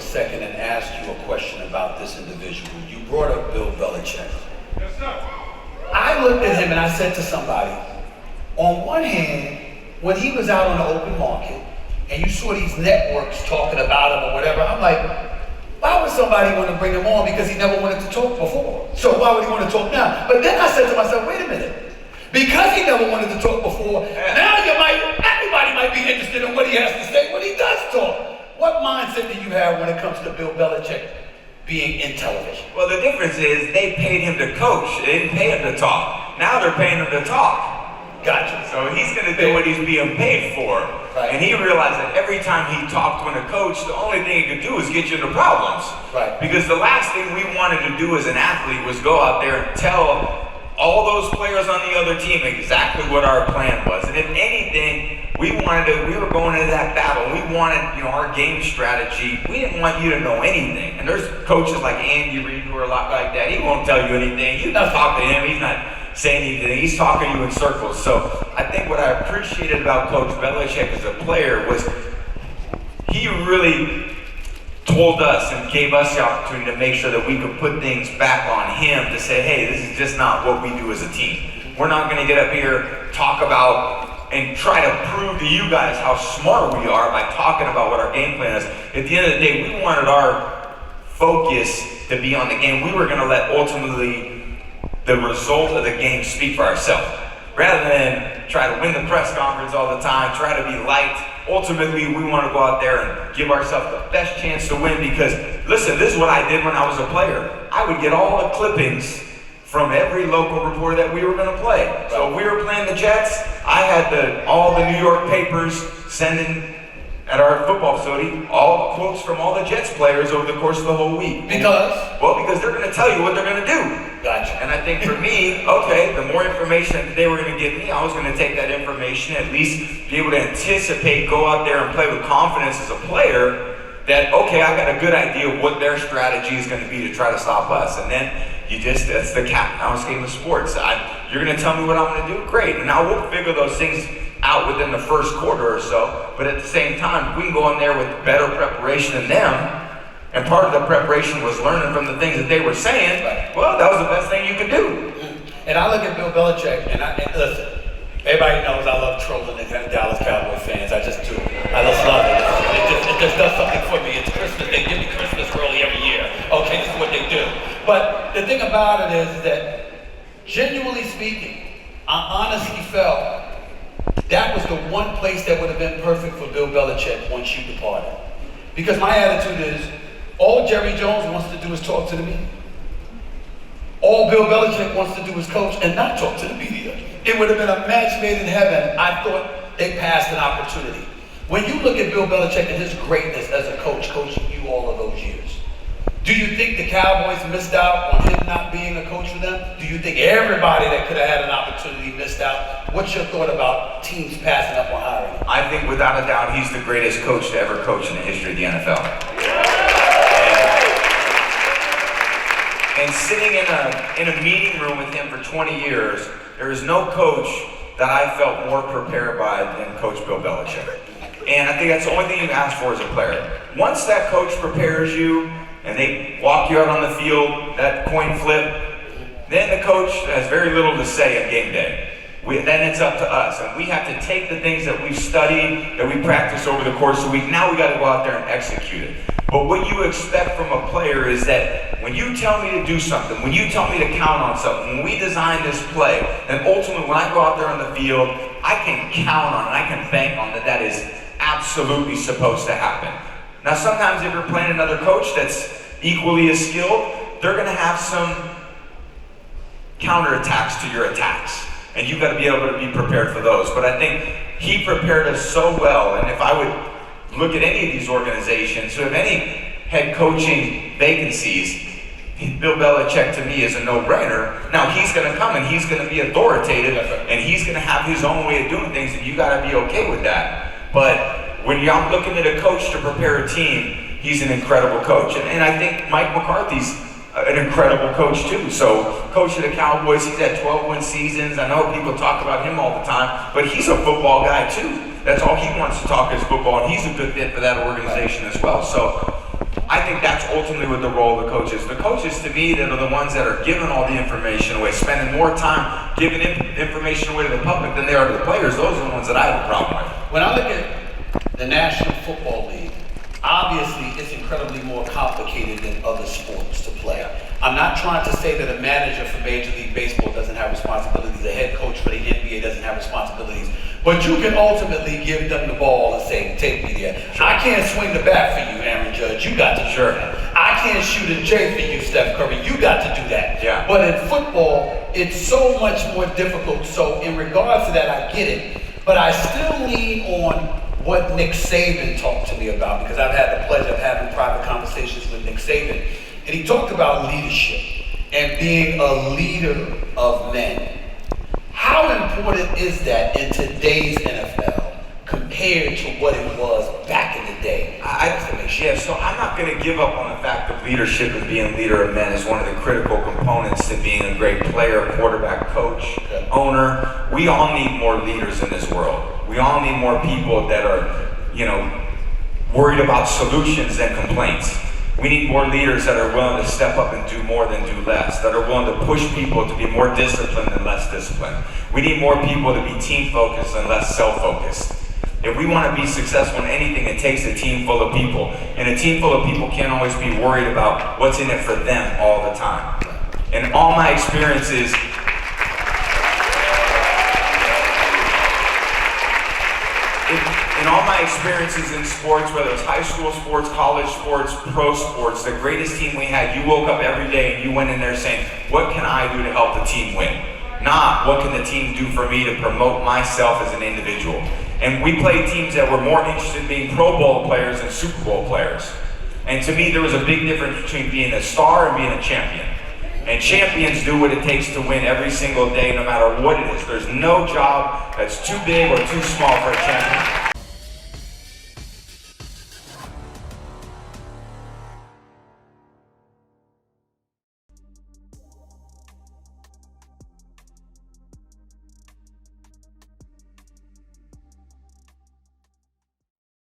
a second and ask you a question about this individual. You brought up Bill Belichick. Yes, sir. I looked at him and I said to somebody, on one hand, when he was out on the open market and you saw these networks talking about him or whatever, I'm like, why would somebody want to bring him on? Because he never wanted to talk before. So why would he want to talk now? But then I said to myself, wait a minute. Because he never wanted to talk before, now everybody might be interested in what he has to say when he does talk. What mindset do you have when it comes to Bill Belichick being in television? Well, the difference is they paid him to coach. They didn't pay him to talk. Now they're paying him to talk. Gotcha. So he's going to do what he's being paid for. Right. And he realized that every time he talked when a coach, the only thing he could do is get you into problems. Right. Because the last thing we wanted to do as an athlete was go out there and tell all those players on the other team exactly what our plan was. And if anything, we were going into that battle. We wanted, our game strategy. We didn't want you to know anything. And there's coaches like Andy Reid who are a lot like that. He won't tell you anything. You don't talk to him. He's not saying anything. He's talking to you in circles. So I think what I appreciated about Coach Belichick as a player was he really told us and gave us the opportunity to make sure that we could put things back on him to say, hey, this is just not what we do as a team. We're not going to get up here, talk about, and try to prove to you guys how smart we are by talking about what our game plan is. At the end of the day, we wanted our focus to be on the game. We were going to let ultimately the result of the game speak for ourselves. Rather than try to win the press conference all the time, try to be liked. Ultimately, we want to go out there and give ourselves the best chance to win because, listen, this is what I did when I was a player. I would get all the clippings from every local reporter that we were going to play. So if we were playing the Jets, I had all the New York papers sending at our football facility all quotes from all the Jets players over the course of the whole week. Because? Well, because they're going to tell you what they're going to do. Gotcha. And I think for me, okay, the more information that they were going to give me, I was going to take that information, at least be able to anticipate, go out there and play with confidence as a player that, okay, I got a good idea of what their strategy is going to be to try to stop us. And then that's the cat and mouse game of sports. You're going to tell me what I'm going to do? Great. And now we'll figure those things out within the first quarter or so. But at the same time, we can go in there with better preparation than them. And part of the preparation was learning from the things that they were saying. Well, that was the best thing you could do. And I look at Bill Belichick, and listen, everybody knows I love trolling the Dallas Cowboys fans. I just do. I just love it. It just does something for me. It's Christmas. They give me Christmas early every year. Okay, this is what they do. But the thing about it is that, genuinely speaking, I honestly felt that was the one place that would have been perfect for Bill Belichick once you departed. Because my attitude is, all Jerry Jones wants to do is talk to the media. All Bill Belichick wants to do is coach and not talk to the media. It would have been a match made in heaven. I thought they passed an opportunity. When you look at Bill Belichick and his greatness as a coach, coaching you all of those years, do you think the Cowboys missed out on him not being a coach for them? Do you think everybody that could have had an opportunity missed out? What's your thought about teams passing up on hiring him? I think without a doubt, he's the greatest coach to ever coach in the history of the NFL. And sitting in a meeting room with him for 20 years, there is no coach that I felt more prepared by than Coach Bill Belichick. And I think that's the only thing you ask for as a player. Once that coach prepares you and they walk you out on the field, that coin flip, then the coach has very little to say on game day. Then it's up to us. And we have to take the things that we've studied, that we practice over the course of the week. Now we got to go out there and execute it. But what you expect from a player is that when you tell me to do something, when you tell me to count on something, when we design this play, then ultimately when I go out there on the field, I can count on it, I can bank on that is absolutely supposed to happen. Now sometimes if you're playing another coach that's equally as skilled, they're going to have some counterattacks to your attacks. And you've got to be able to be prepared for those. But I think he prepared us so well, and if I would look at any of these organizations who have any head coaching vacancies, Bill Belichick to me is a no-brainer. Now he's going to come and he's going to be authoritative and he's going to have his own way of doing things, and you got to be okay with that. But when you're looking at a coach to prepare a team, he's an incredible coach. And I think Mike McCarthy's an incredible coach too. So coach of the Cowboys, he's had 12-win seasons. I know people talk about him all the time, but he's a football guy too. That's all he wants to talk is football, and he's a good fit for that organization as well. So I think that's ultimately what the role of the coach is. The coaches, to me, that are the ones that are giving all the information away, spending more time giving information away to the public than they are to the players. Those are the ones that I have a problem with. When I look at the National Football League, obviously it's incredibly more complicated than other sports to play. I'm not trying to say that a manager for Major League Baseball doesn't have responsibilities, a head coach for the NBA doesn't have responsibilities, but you can ultimately give them the ball and say, take me there. Sure. I can't swing the bat for you, Aaron Judge, you got to do that. I can't shoot a J for you, Steph Curry, you got to do that. Yeah. But in football, it's so much more difficult, so in regards to that, I get it, but I still lean on what Nick Saban talked to me about, because I've had the pleasure of having private conversations with Nick Saban, and he talked about leadership and being a leader of men. How important is that in today's NFL compared to what it was back in the day? So I'm not going to give up on the fact that leadership and being leader of men is one of the critical components to being a great player, quarterback, coach, owner. We all need more leaders in this world. We all need more people that are, worried about solutions than complaints. We need more leaders that are willing to step up and do more than do less, that are willing to push people to be more disciplined than less disciplined. We need more people to be team-focused and less self-focused. If we want to be successful in anything, it takes a team full of people. And a team full of people can't always be worried about what's in it for them all the time. And all my experiences, in all my experiences in sports, whether it's high school sports, college sports, pro sports, the greatest team we had, you woke up every day and you went in there saying, what can I do to help the team win? Not, what can the team do for me to promote myself as an individual? And we played teams that were more interested in being Pro Bowl players than Super Bowl players. And to me, there was a big difference between being a star and being a champion. And champions do what it takes to win every single day, no matter what it is. There's no job that's too big or too small for a champion.